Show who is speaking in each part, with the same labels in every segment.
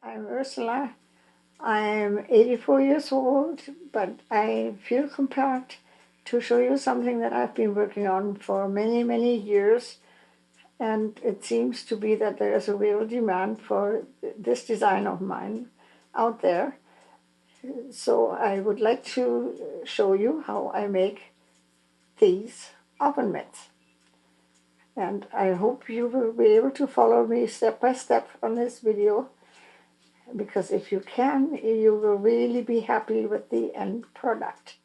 Speaker 1: I'm Ursula. I'm 84 years old, but I feel compelled to show you something that I've been working on for many, many years. And it seems to be that there is a real demand for this design of mine out there. So I would like to show you how I make these oven mitts. And I hope you will be able to follow me step by step on this video, because if you can, you will really be happy with the end product.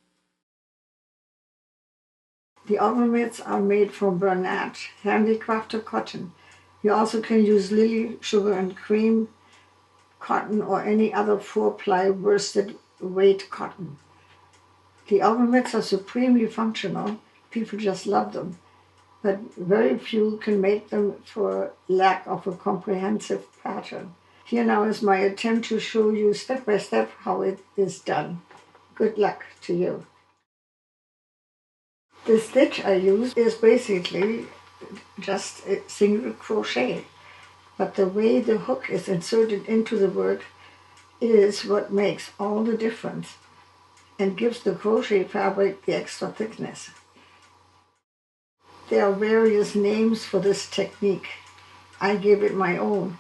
Speaker 1: The oven mitts are made from Bernat, handicrafted cotton. You also can use lily, sugar and cream cotton or any other 4-ply worsted weight cotton. The oven mitts are supremely functional. People just love them, but very few can make them for lack of a comprehensive pattern. Here now is my attempt to show you step by step how it is done. Good luck to you. The stitch I use is basically just a single crochet, but the way the hook is inserted into the work is what makes all the difference and gives the crochet fabric the extra thickness. There are various names for this technique. I gave it my own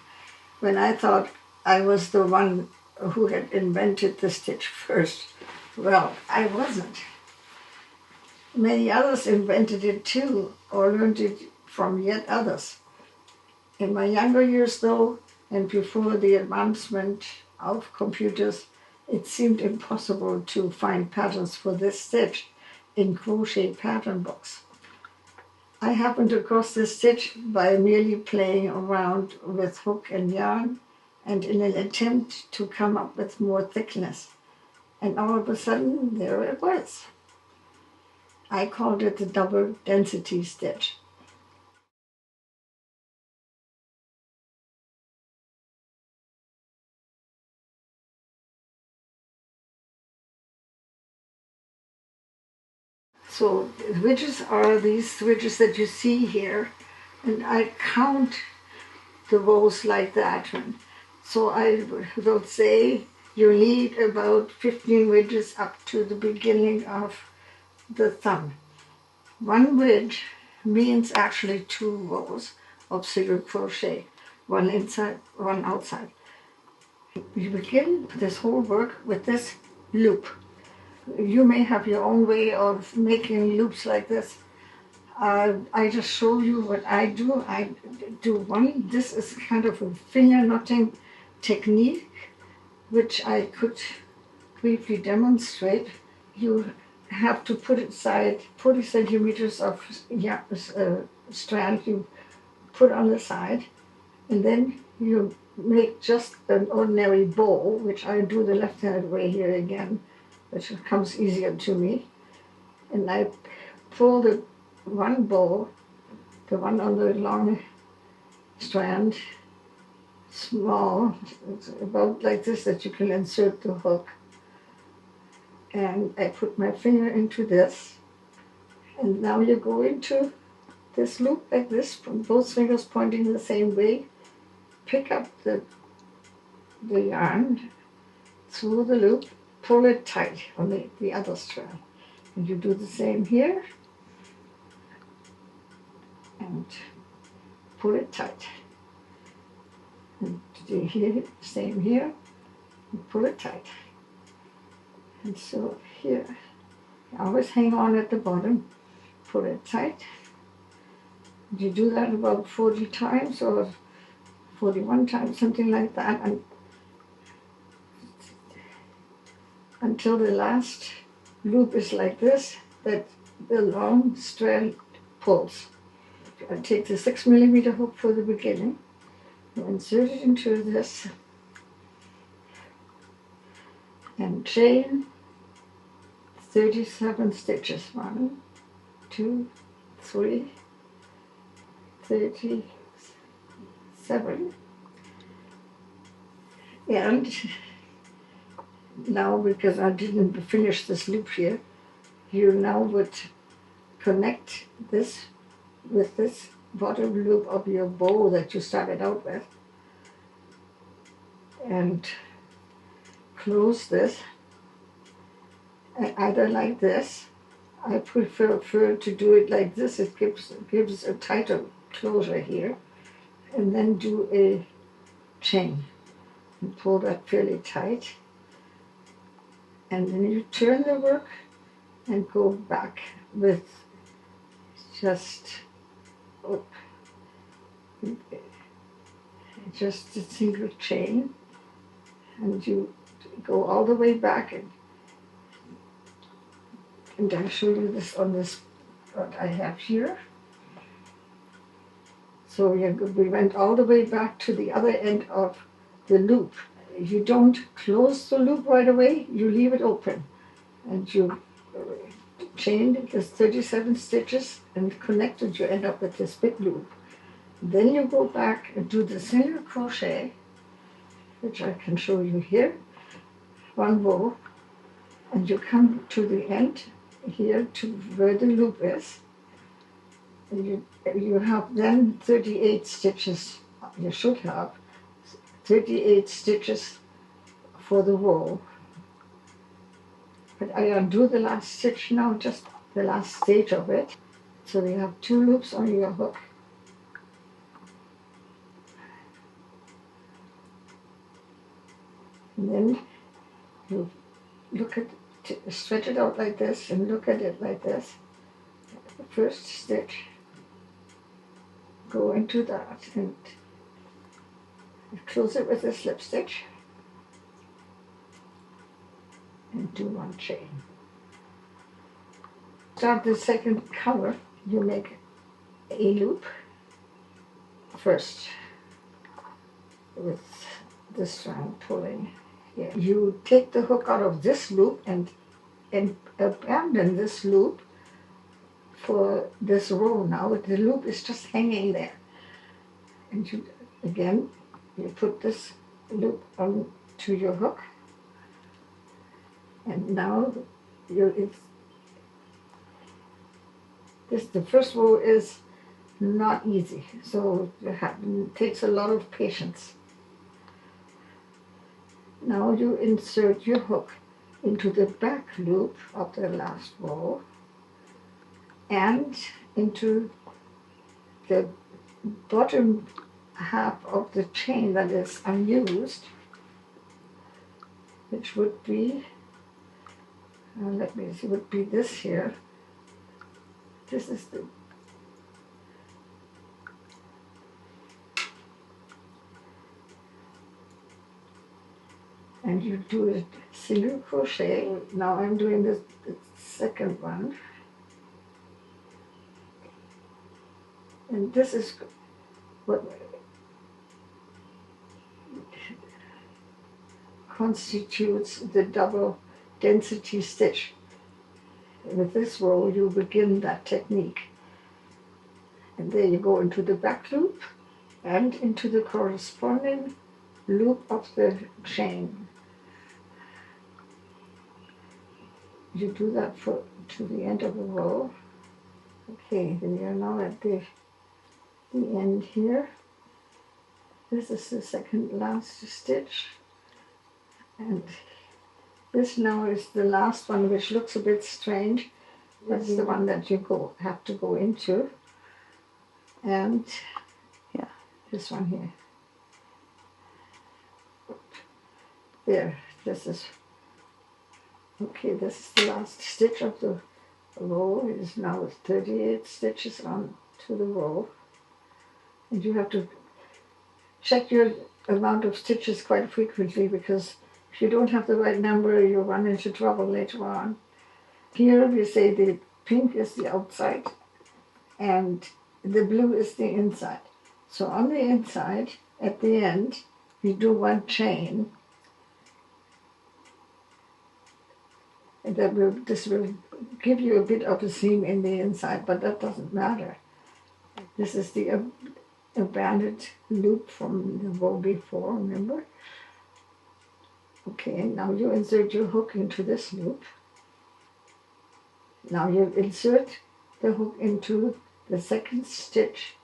Speaker 1: when I thought I was the one who had invented the stitch first. Well, I wasn't. Many others invented it too, or learned it from yet others. In my younger years though, and before the advancement of computers, it seemed impossible to find patterns for this stitch in crochet pattern books. I happened across this stitch by merely playing around with hook and yarn and in an attempt to come up with more thickness. And all of a sudden, there it was. I called it the double density stitch. So the ridges are these ridges that you see here, and I count the rows like that. So I will say you need about 15 ridges up to the beginning of the thumb. One ridge means actually 2 rows of single crochet, one inside, one outside. You begin this whole work with this loop. You may have your own way of making loops like this. I just show you what I do. I do one. This is kind of a finger knotting technique, which I could briefly demonstrate. You have to put aside 40 centimeters of strand you put on the side, and then you make just an ordinary bow, which I do the left-handed way here again, which comes easier to me. And I pull the one bow, the one on the long strand, small, it's about like this, that you can insert the hook. And I put my finger into this, and now you go into this loop like this, from both fingers pointing the same way. Pick up the yarn through the loop, pull it tight on the other strand. And you do the same here, and pull it tight. And do here, same here, and pull it tight. And so here, always hang on at the bottom, pull it tight. You do that about 40 times or 41 times, something like that, and until the last loop is like this, that the long strand pulls. I take the 6mm hook for the beginning, insert it into this, and chain 37 stitches. 1, 2, 3, 37. And now, because I didn't finish this loop here, you now would connect this with this bottom loop of your bow that you started out with. and close this, either like this. I prefer to do it like this. It gives a tighter closure here, and then do a chain and pull that fairly tight, and then you turn the work and go back with just a single chain, and you go all the way back, and I'll show you this on this what I have here. So we went all the way back to the other end of the loop. You don't close the loop right away, you leave it open, and you chain the 37 stitches and connect it, you end up with this big loop. Then you go back and do the single crochet, which I can show you here, one row, and you come to the end here to where the loop is. And you have then 38 stitches. You should have 38 stitches for the row. But I undo the last stitch now, just the last stage of it. So you have 2 loops on your hook. And then you stretch it out like this and look at it like this. The first stitch, go into that and close it with a slip stitch and do 1 chain. Start the second color, you make a loop first with this strand pulling here. You take the hook out of this loop and abandon this loop for this row now. The loop is just hanging there. And you put this loop onto your hook, and now the first row is not easy, so it takes a lot of patience. Now you insert your hook into the back loop of the last row and into the bottom half of the chain that is unused, which would be, let me see, would be this here. This is the and you do a single crochet. Now I'm doing the second one, and this is what constitutes the double density stitch. With this row you begin that technique, and there you go into the back loop and into the corresponding loop of the chain. You do that to the end of the row. Okay, then you're now at the end here. This is the second last stitch, and this now is the last one, which looks a bit strange. That's the one that you have to go into, and yeah, this one here. There, this is okay. This is the last stitch of the row. It is now 38 stitches on to the row, and you have to check your amount of stitches quite frequently, because if you don't have the right number, you run into trouble later on. Here we say the pink is the outside and the blue is the inside. So on the inside, at the end, we do 1 chain. And this will give you a bit of a seam in the inside, but that doesn't matter. This is the abandoned loop from the row before, remember? Okay, now you insert your hook into this loop. Now you insert the hook into the second stitch,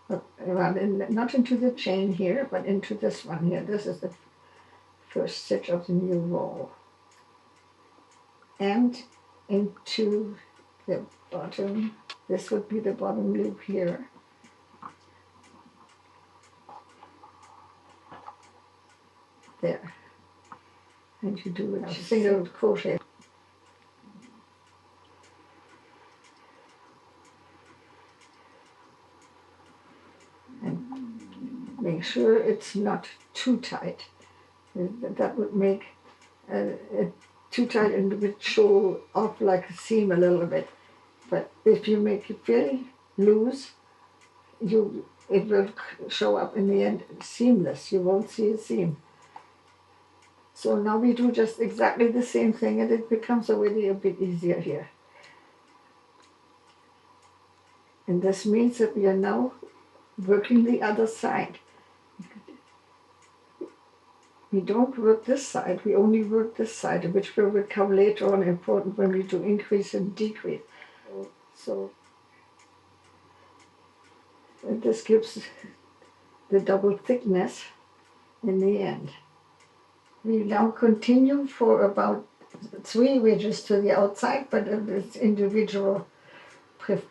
Speaker 1: well, not into the chain here, but into this one here. This is the first stitch of the new row and into the bottom. This would be the bottom loop here. There. And you do a single crochet. And make sure it's not too tight. That would make it too tight and it would show off like a seam a little bit. But if you make it very loose, it will show up in the end seamless. You won't see a seam. So now we do just exactly the same thing, and it becomes already a bit easier here. And this means that we are now working the other side. We don't work this side, we only work this side, which will become later on important when we do increase and decrease. So this gives the double thickness in the end. We now continue for about 3 ridges to the outside, but it's individual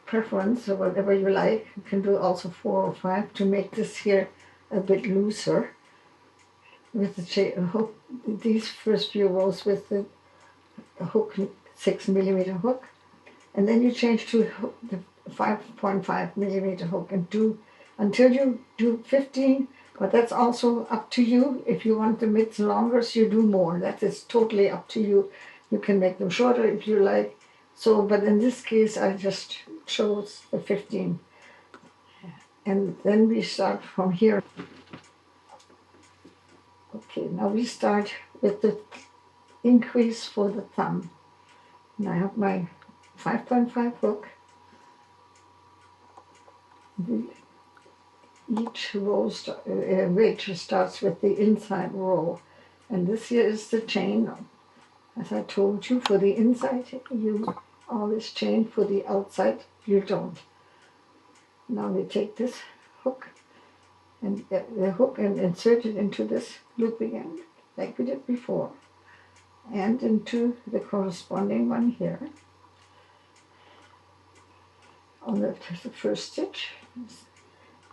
Speaker 1: preference, or whatever you like. You can do also 4 or 5 to make this here a bit looser. With the hook, these first few rows with the hook, 6mm hook, and then you change to the 5.5mm hook and do until you do 15. But that's also up to you. If you want the mitts longer, so you do more. That is totally up to you. You can make them shorter if you like. So, but in this case, I just chose the 15. And then we start from here. Okay, now we start with the increase for the thumb. And I have my 5.5 hook. Each row ridge starts with the inside row, and this here is the chain. As I told you, for the inside you always chain, for the outside you don't. Now we take this hook and insert it into this loop again, like we did before, and into the corresponding one here on the first stitch.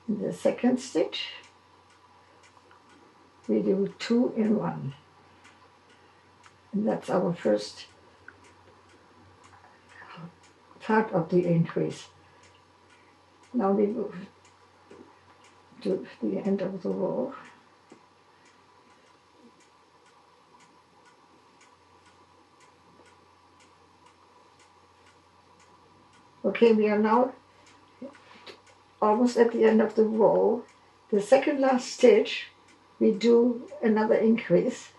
Speaker 1: In the second stitch, we do 2 in 1, and that's our first part of the increase. Now we move to the end of the row. Okay, we are now almost at the end of the row. The second last stitch, we do another increase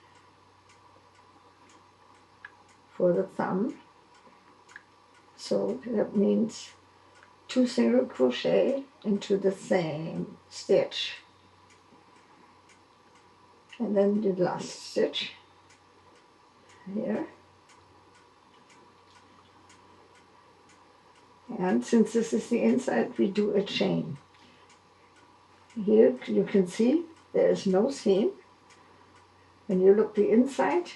Speaker 1: for the thumb. So that means 2 single crochet into the same stitch, and then the last stitch here. And since this is the inside, we do a chain. Here you can see there is no seam. When you look the inside,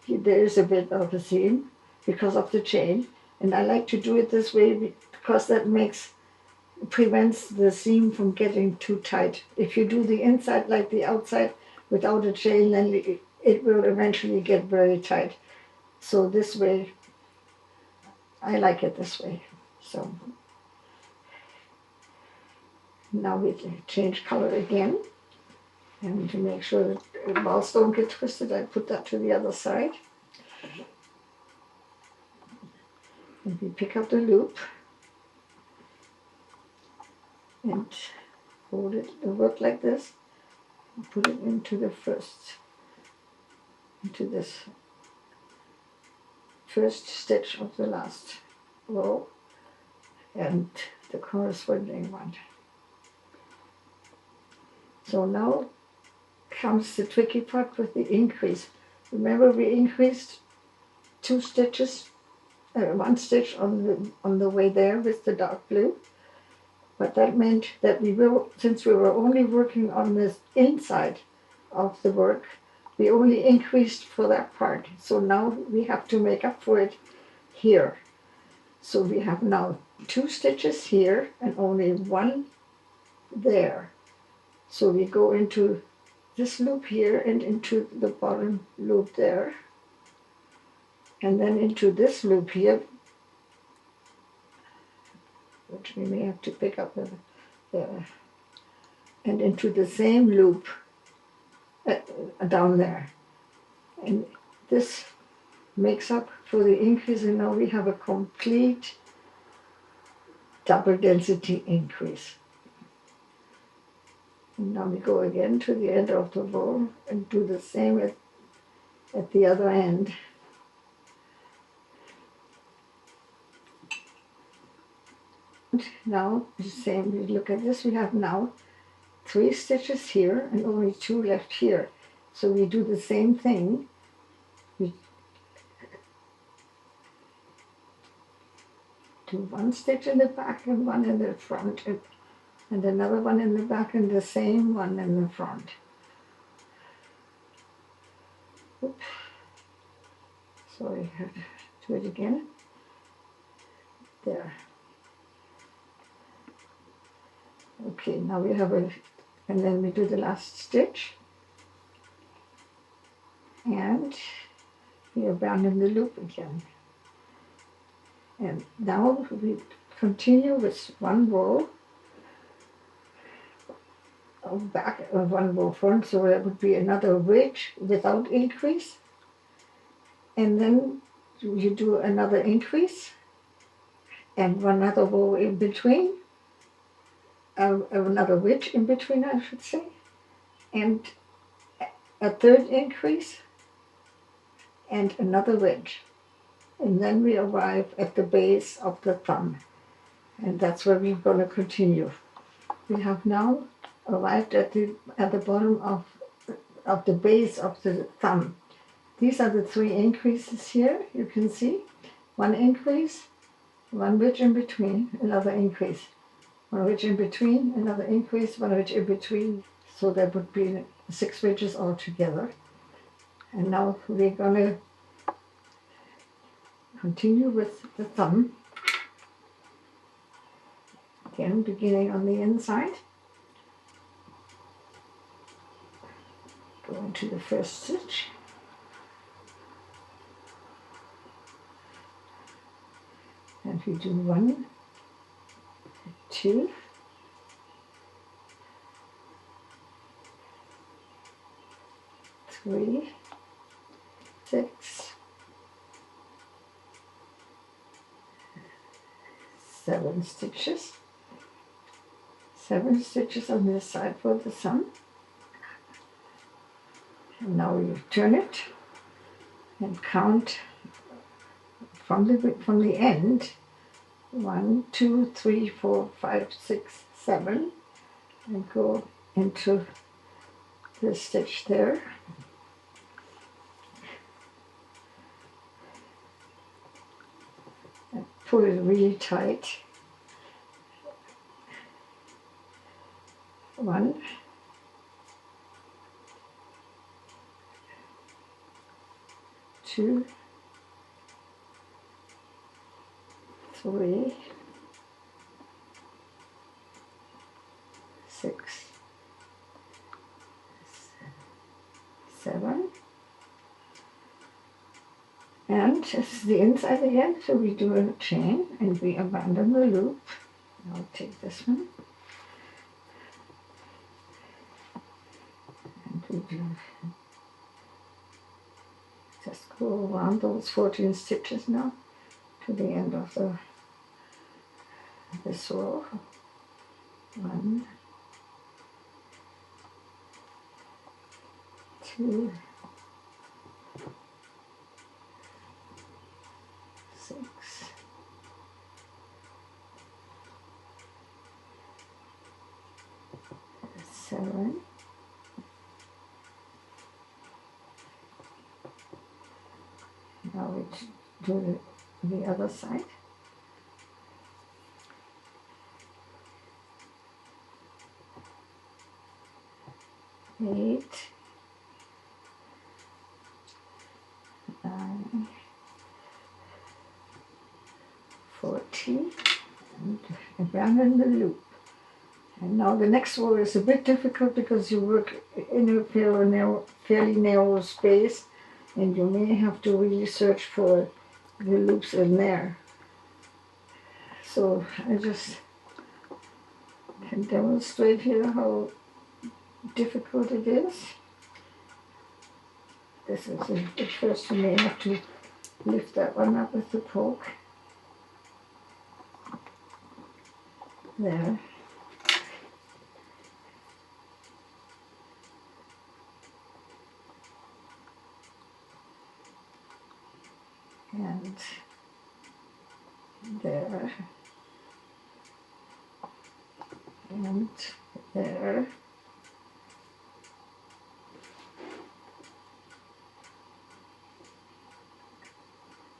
Speaker 1: there is a bit of a seam because of the chain. And I like to do it this way because that prevents the seam from getting too tight. If you do the inside like the outside without a chain, then it will eventually get very tight. So this way, I like it this way. So now we change color again, and to make sure that the balls don't get twisted, I put that to the other side. And we pick up the loop and hold it, work like this, and put it into this first stitch of the last row and the corresponding one. So now comes the tricky part with the increase. Remember, we increased 2 stitches, 1 stitch on the way there with the dark blue, but that meant that since we were only working on this inside of the work, we only increased for that part. So now we have to make up for it here. So we have now 2 stitches here and only 1 there. So we go into this loop here and into the bottom loop there, and then into this loop here, which we may have to pick up there, and into the same loop down there. And this makes up for the increase, and now we have a complete double density increase. And now we go again to the end of the row and do the same at the other end. And now the same, we look at this, we have now 3 stitches here and only 2 left here. So we do the same thing. We do 1 stitch in the back and 1 in the front, and another one in the back and the same one in the front. Oops. So I have to do it again. There. Okay, now we have and then we do the last stitch, and we abandon the loop again. And now we continue with 1 row of back, 1 row front, so that would be another ridge without increase. And then you do another increase and another row in between, another ridge in between, I should say, and a 3rd increase and another ridge. And then we arrive at the base of the thumb, and that's where we're going to continue. We have now arrived at the bottom of the base of the thumb. These are the 3 increases here. You can see 1 increase, 1 ridge in between, another increase, 1 ridge in between, another increase, 1 ridge in between. So that would be 6 ridges altogether. And now we're going to continue with the thumb. Again, beginning on the inside. Go into the first stitch. And we do 1, 2, 3, 6, 7 stitches. 7 stitches on this side for the thumb. And now you turn it and count from the end. 1, 2, 3, 4, 5, 6, 7, and go into the stitch there. And pull it really tight. 1, 2, 3, 6, 7, and this is the inside again, so we do a chain and we abandon the loop. I'll take this one and we do just go around those 14 stitches now to the end of this row. 1, 2, 6, 7, now we do the other side. 8, chain and abandon the loop. And now the next row is a bit difficult because you work in a fairly narrow space, and you may have to really search for the loops in there. So I just can demonstrate here how difficult it is. This is at first you may have to lift that one up with the poke. There. And there. And there.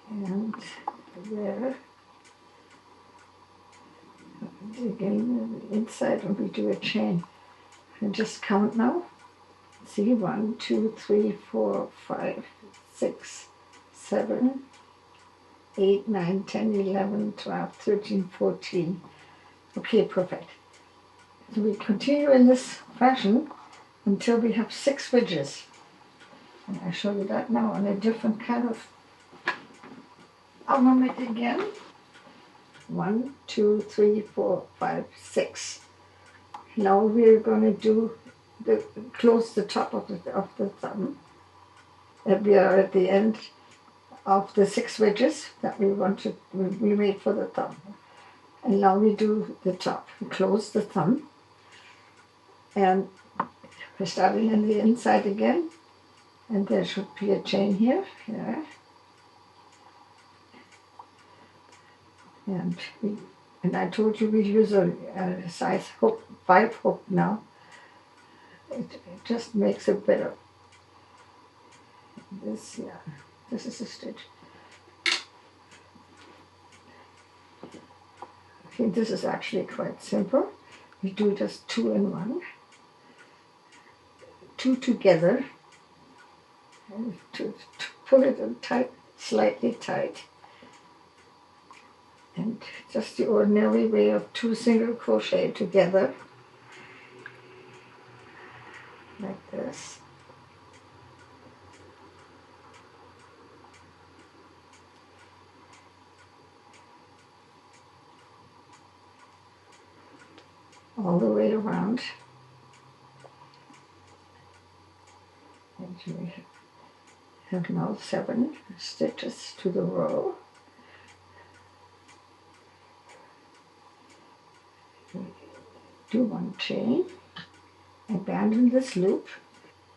Speaker 1: And there. Again, inside when we do a chain. And just count now. See, 1, 2, 3, 4, 5, 6, 7, 8, 9, 10, 11, 12, 13, 14. Okay, perfect. So we continue in this fashion until we have 6 ridges. And I show you that now on a different kind of ornament again. 1, 2, 3, 4, 5, 6. Now we're going to do close the top of the thumb. And we are at the end of the 6 ridges that we made for the thumb. And now we do the top. We close the thumb. And we're starting in the inside again. And there should be a chain here. Yeah. And I told you we use a size hook, 5 hook now. It just makes it better. This is a stitch. Okay, this is actually quite simple. We do just 2 in 1. 2 together. And to pull it in tight, slightly tight. And just the ordinary way of 2 single crochet together, like this. All the way around. And we have now 7 stitches to the row. Do 1 chain, abandon this loop.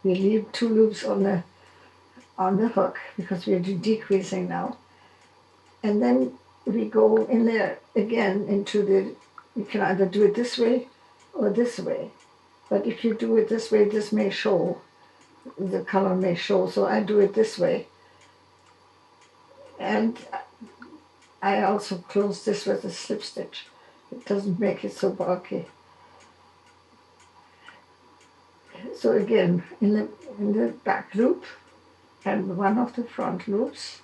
Speaker 1: We leave 2 loops on the hook because we are decreasing now, and then we go in there again into the. You can either do it this way or this way, but if you do it this way, this may show. The color may show, so I do it this way, and I also close this with a slip stitch. It doesn't make it so bulky. So again, in the back loop and one of the front loops,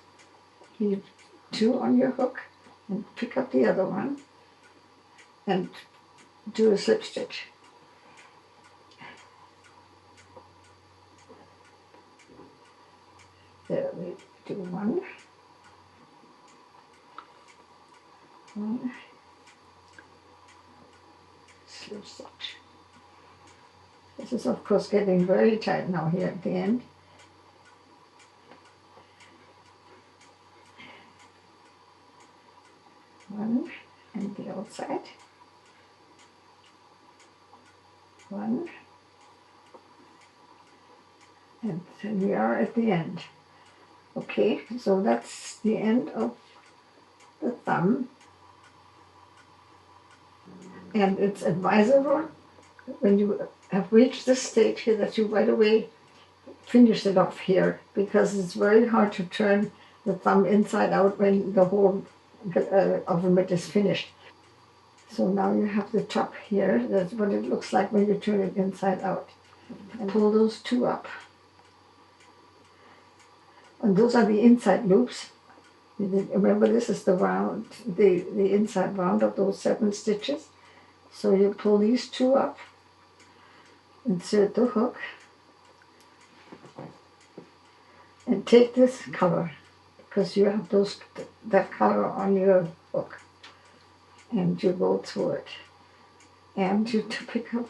Speaker 1: leave 2 on your hook and pick up the other one and do a slip stitch. There we do 1. 1. Slip stitch. This is of course getting very tight now here at the end. One and the outside. 1. And then we are at the end. Okay, so that's the end of the thumb. And it's advisable when you have reached this stage here that you right away finish it off here, because it's very hard to turn the thumb inside out when the whole of the mitt is finished. So now you have the top here. That's what it looks like when you turn it inside out. And pull those 2 up. And those are the inside loops. Remember, this is the round, the inside round of those 7 stitches. So you pull these 2 up, insert the hook, and take this color, because you have that color on your hook, and you go through it, and you pick up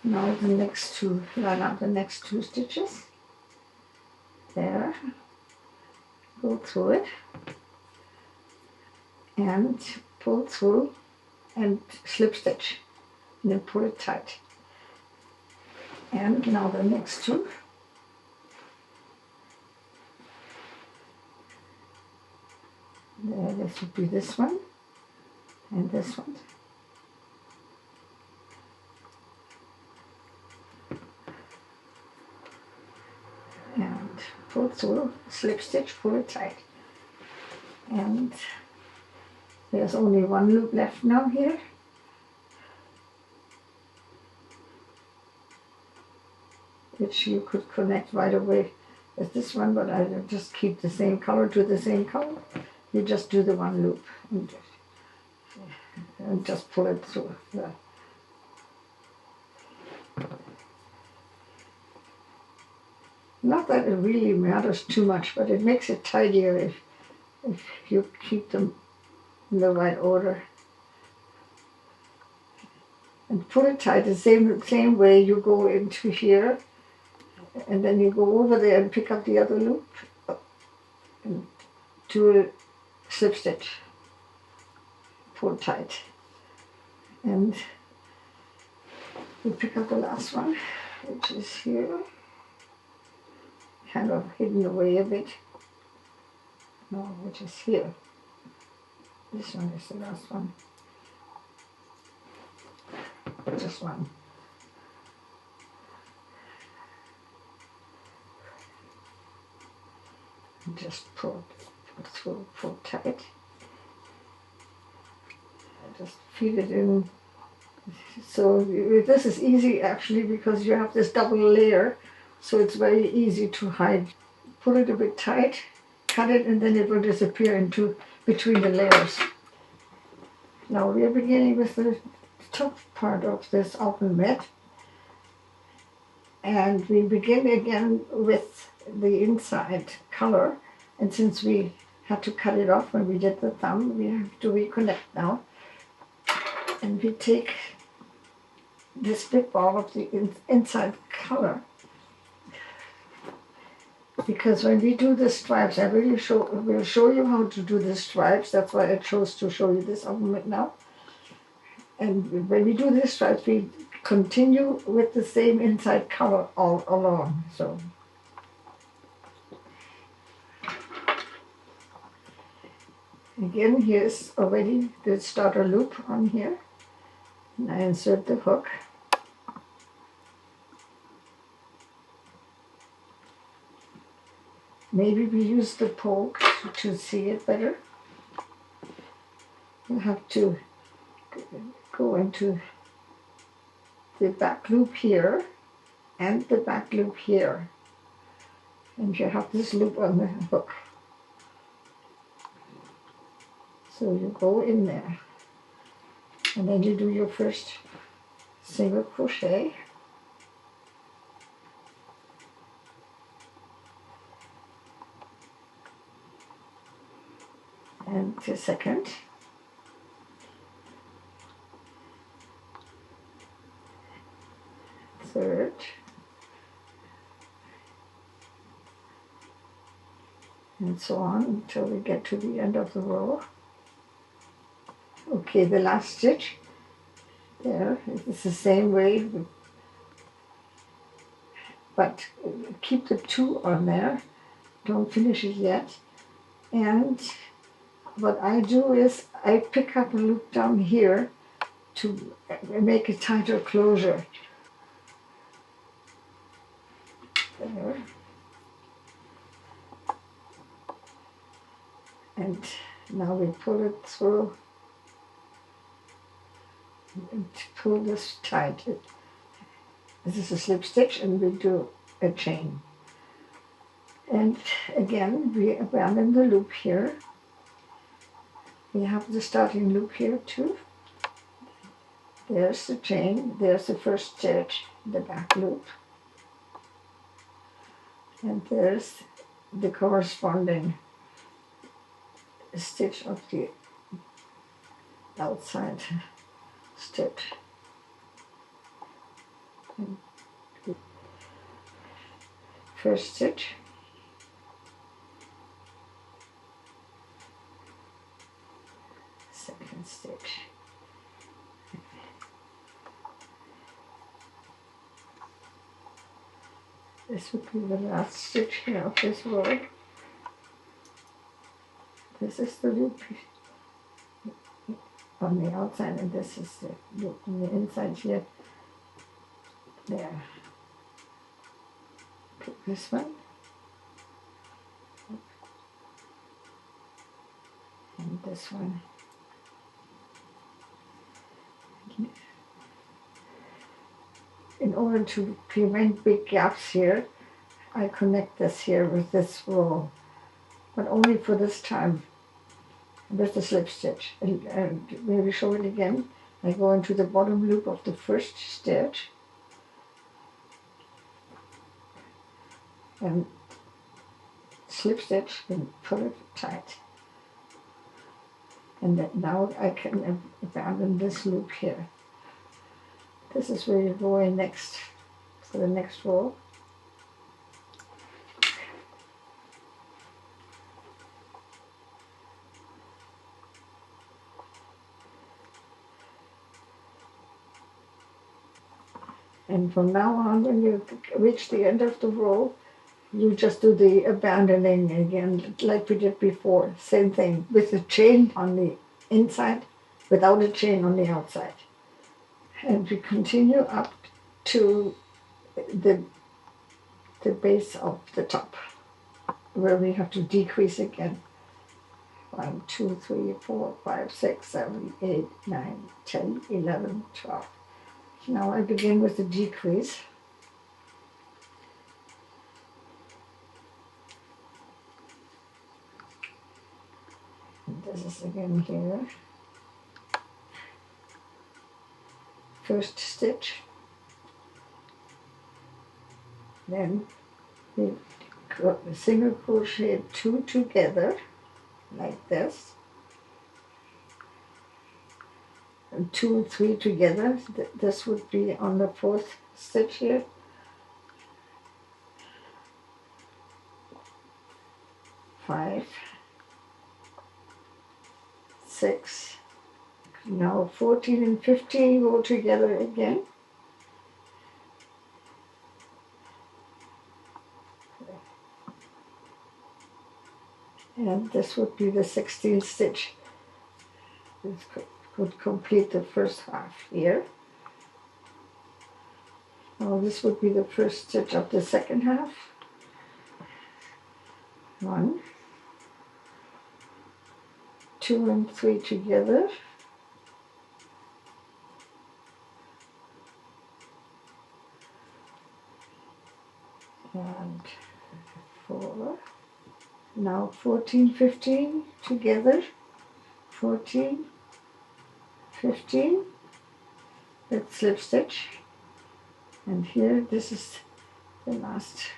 Speaker 1: now the next 2, line up the next 2 stitches, there, go through it, and pull through, and slip stitch, and then pull it tight. And now the next 2. There, this would be this one, and this one. And pull through, slip stitch, pull it tight. And there's only 1 loop left now here. Which you could connect right away with this one, but I just keep the same color to the same color. You just do the 1 loop and just pull it through. Yeah. Not that it really matters too much, but it makes it tidier if you keep them in the right order. And pull it tight the same way you go into here, and then you go over there and pick up the other loop and do a slip stitch, pull tight, and you pick up the last one, which is here, kind of hidden away a bit. No, which is here. This one is the last one. Just one. Just pull through, pull tight. Just feed it in. So this is easy actually, because you have this double layer, so it's very easy to hide. Pull it a bit tight, cut it, and then it will disappear into between the layers. Now we are beginning with the top part of this open mitt, and we begin again with the inside color, and since we had to cut it off when we did the thumb, we have to reconnect now, and we take this big ball of the inside color, because when we do the stripes, I will show you how to do the stripes. That's why I chose to show you this open mitt now. And when we do the stripes, we continue with the same inside color all along. So again, here's already the starter loop on here, and I insert the hook. Maybe we use the poke to see it better. You have to go into the back loop here and the back loop here, and you have this loop on the hook. So you go in there, and then you do your first single crochet, and the second, third, and so on until we get to the end of the row. Okay, the last stitch there, it's the same way, but keep the 2 on there, don't finish it yet. And what I do is I pick up a loop down here to make a tighter closure. There. And now we pull it through and pull this tight. This is a slip stitch, and we do a chain. And again, we abandon the loop here. We have the starting loop here too. There's the chain, there's the first stitch, the back loop. And there's the corresponding stitch of the outside stitch. And first stitch, second stitch, this would be the last stitch here of this row. This is the loop on the outside, and this is the loop on the inside here. There. Put this one. And this one. In order to prevent big gaps here, I connect this here with this row, but only for this time with the slip stitch. And maybe show it again. I go into the bottom loop of the first stitch and slip stitch and pull it tight. And then now I can abandon this loop here. This is where you go in next for the next row. And from now on, when you reach the end of the row, you just do the abandoning again, like we did before. Same thing, with the chain on the inside, without a chain on the outside. And we continue up to the base of the top, where we have to decrease again. 1, 2, 3, 4, 5, 6, 7, 8, 9, 10, 11, 12. Now I begin with the decrease. And this is again here. First stitch. Then we single crochet 2 together, like this. And 2 and 3 together. This would be on the fourth stitch here. Five, 6. Now 14 and 15 go together again. And this would be the 16th stitch. This could complete the first half here. Now this would be the first stitch of the second half. 1, 2 and 3 together. And 4. Now 14, 15 together. 14, 15. Let's slip stitch. And here, this is the last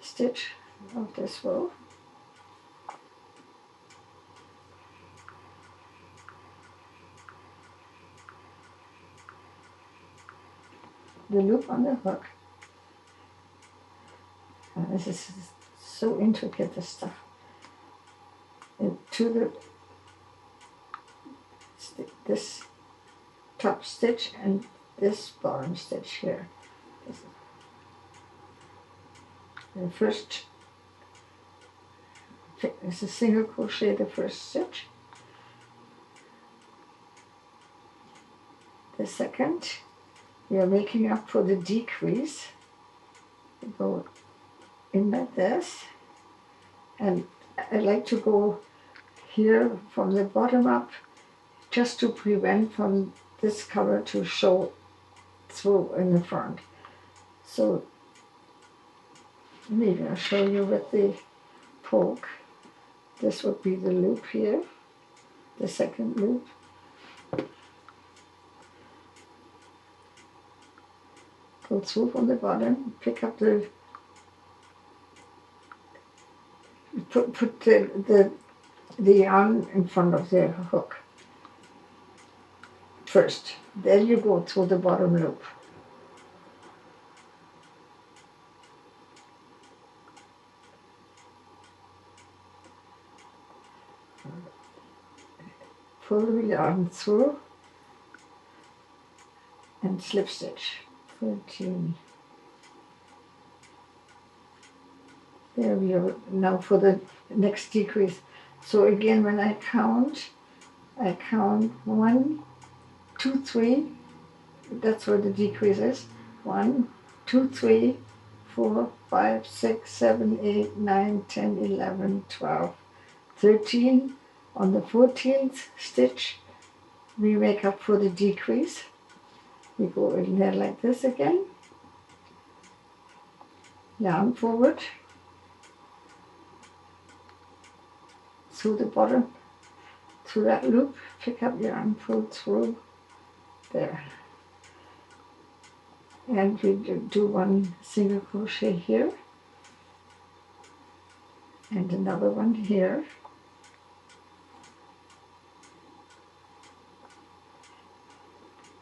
Speaker 1: stitch of this row. The loop on the hook. This is so intricate, this stuff. And to this top stitch and this bottom stitch here. The first is a single crochet the first stitch. The second, we are making up for the decrease. We go in like this, and I like to go here from the bottom up just to prevent from this color to show through in the front. So Maybe I'll show you with the poke. This would be the loop here, the second loop. Go through from the bottom, pick up the, put the yarn in front of the hook first. Then you go through the bottom loop. Pull the yarn through and slip stitch. 13. There we are. Now for the next decrease. So again, when I count 1, 2, 3. That's where the decrease is. 1, 2, 3, 4, 5, 6, 7, 8, 9, 10, 11, 12, 13. On the 14th stitch, we make up for the decrease. We go in there like this again. Yarn forward. Through the bottom, through that loop, pick up yarn, pull through there. And we do 1 single crochet here. And another one here.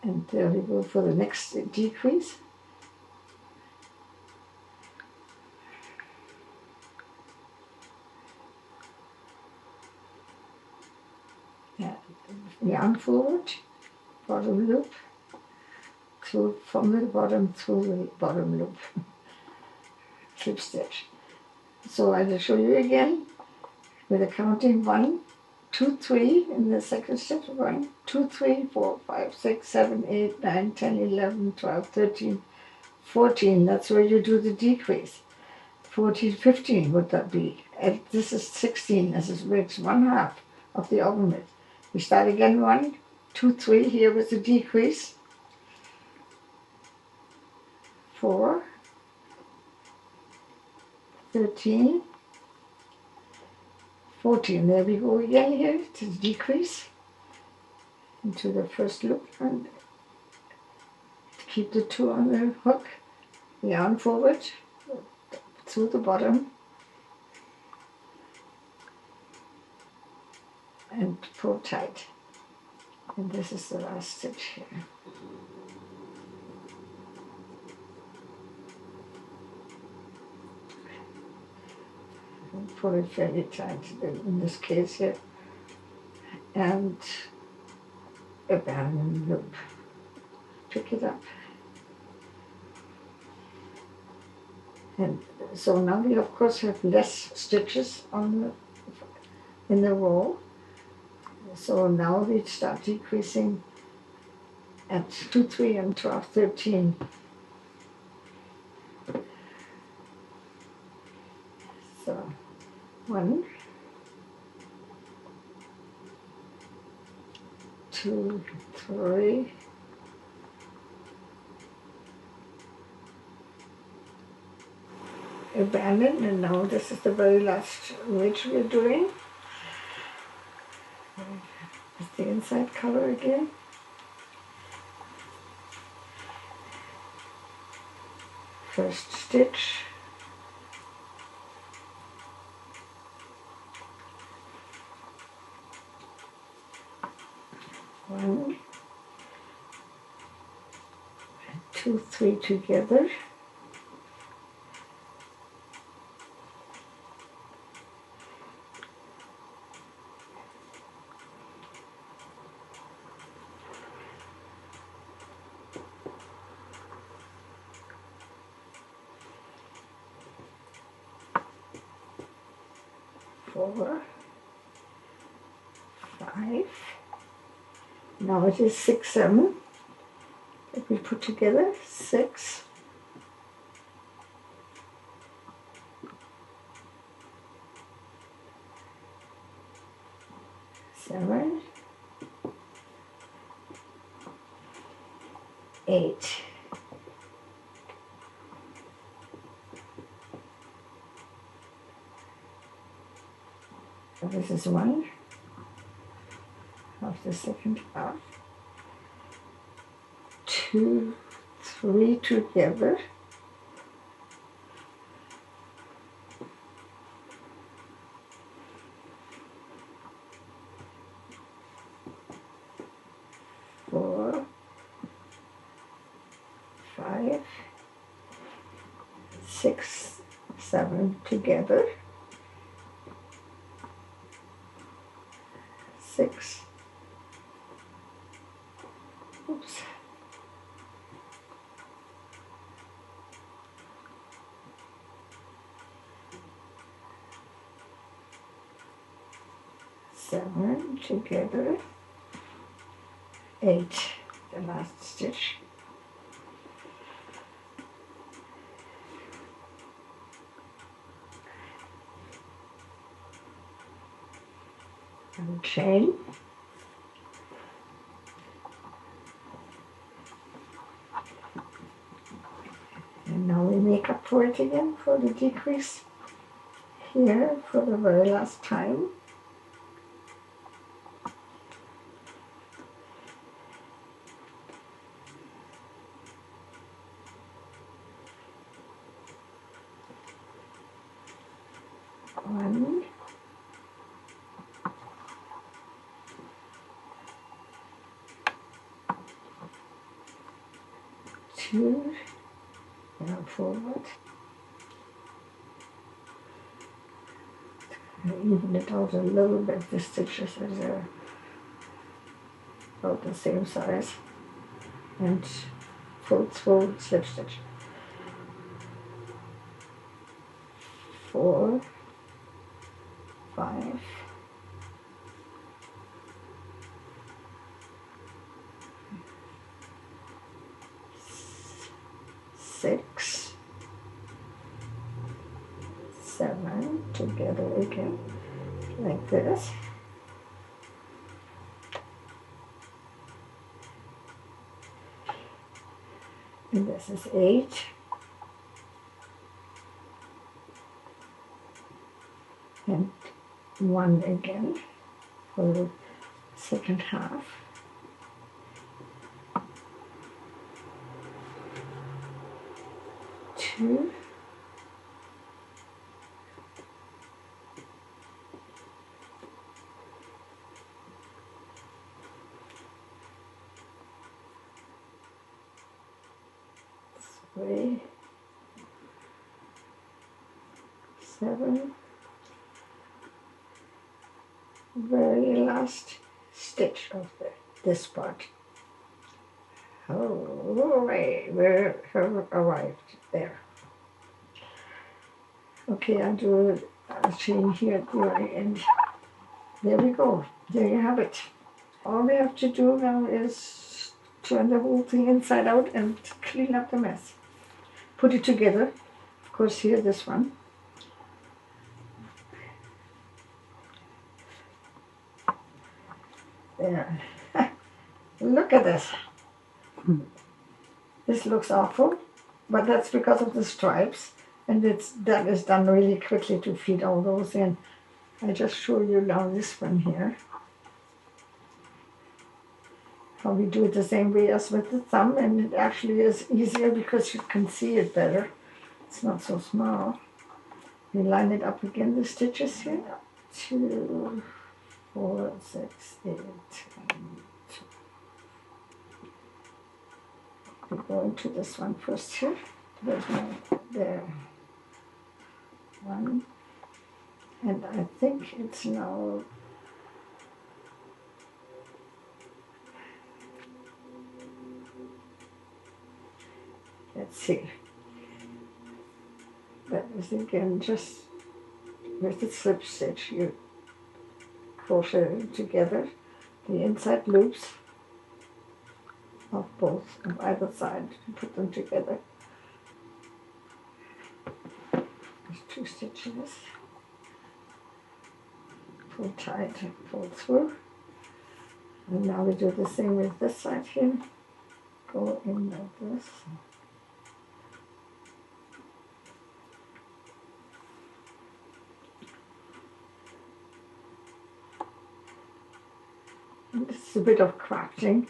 Speaker 1: And there we go for the next decrease. Yarn forward, bottom loop, through from the bottom through the bottom loop, slip stitch. So I will show you again with the counting 1, 2, 3 in the second stitch. 1, 2, 3, 4, 5, 6, 7, 8, 9, 10, 11, 12, 13, 14. That's where you do the decrease. 14, 15 would that be. And this is 16. This is makes 1/2 of the ultimate. We start again 1, 2, 3 here with the decrease. 4, 13, 14. There we go again here to decrease into the first loop and keep the 2 on the hook. Yarn forward through the bottom and pull tight. And this is the last stitch here. And pull it fairly tight in this case here. And abandon loop. Pick it up. And so now we of course have less stitches on in the row. So now we start decreasing at 2, 3, and 12, 13. So 1, 2, 3. Abandon, and now this is the very last ridge we're doing. With the inside color again. First stitch. One, 2, 3 together. Four, 5. Now it is 6, 7 that we put together. 6, 7, 8. this is one of the second half, 2, 3 together, four, 5, 6, 7 together, 6, oops, 7 together, 8, the last stitch, and chain, and now we make up for it again for the decrease here for the very last time. One, 2, now forward, even it out a little bit, the stitches are about the same size, and pull through, slip stitch, 4, 5, 6, 7 together again, like this. And this is 8. And 1 again for the second half. 2, 3, 7, very last stitch of this part. Hooray, we have arrived there. Okay, I do a chain here at the very end. There we go. There you have it. All we have to do now is turn the whole thing inside out and clean up the mess. Put it together. Of course, here, this one. There. Look at this. This looks awful, but that's because of the stripes. And that is done really quickly to feed all those in. I just show you now this one here. How we do it the same way as with the thumb, and it actually is easier because you can see it better. It's not so small. We line it up again, the stitches here. 2, 4, 6, 8, and 2. We go into this one first here. There's one there. 1. And I think it's now let's see. That is again just with the slip stitch. You crochet them together, the inside loops of both of either side, and put them together. There's 2 stitches. Pull tight and pull through. And now we do the same with this side here. Go in like this. It's a bit of crafting.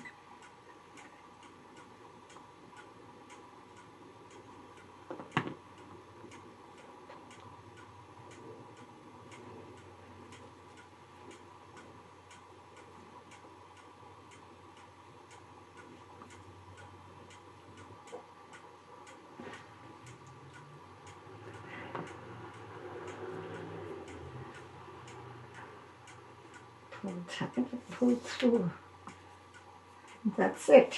Speaker 1: Pull through. That's it.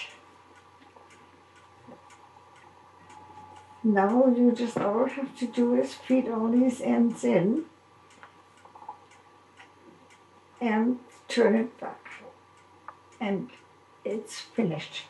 Speaker 1: Now you just all have to do is feed all these ends in and turn it back, and it's finished.